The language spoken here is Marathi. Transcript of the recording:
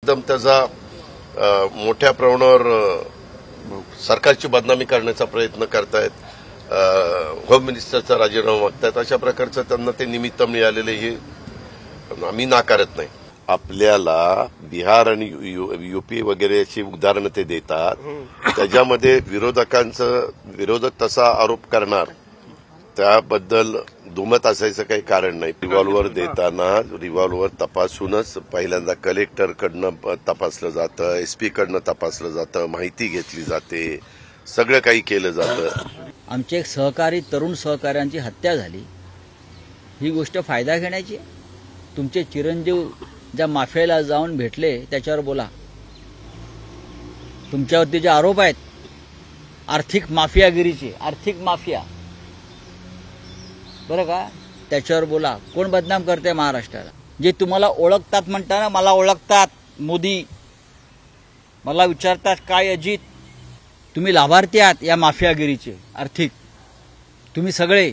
एकदम त्याचा मोठ्या प्रमाणावर सरकारची बदनामी करण्याचा प्रयत्न करतायत, होम मिनिस्टरचा राजीनामा मागतायत. अशा प्रकारचं त्यांना ते निमित्त मिळालेले हे आम्ही नाकारत नाही. आपल्याला बिहार आणि युपी वगैरे अशी उदाहरणं ते देतात, त्याच्यामध्ये विरोधक तसा आरोप करणार त्याबद्दल दुमत असायचं काही कारण नाही. रिव्हॉल्व्हर देताना रिव्हॉल्व्हर तपासूनच पहिल्यांदा कलेक्टरकडनं तपासलं जातं, एसपीकडनं तपासलं जातं, माहिती घेतली जाते, सगळं काही केलं जातं. आमचे एक सहकारी तरुण सहकाऱ्यांची हत्या झाली, ही गोष्ट फायदा घेण्याची. तुमचे चिरंजीव ज्या माफियाला जाऊन भेटले त्याच्यावर बोला. तुमच्यावरती जे आरोप आहेत आर्थिक माफियागिरीचे, आर्थिक माफिया, बरं का, त्याच्यावर बोला. कोण बदनाम करते महाराष्ट्राला? जे तुम्हाला ओळखतात म्हणताना मला ओळखतात मोदी, मला विचारतात काय अजित, तुम्ही लाभार्थी आहात या माफियागिरीचे आर्थिक, तुम्ही सगळे.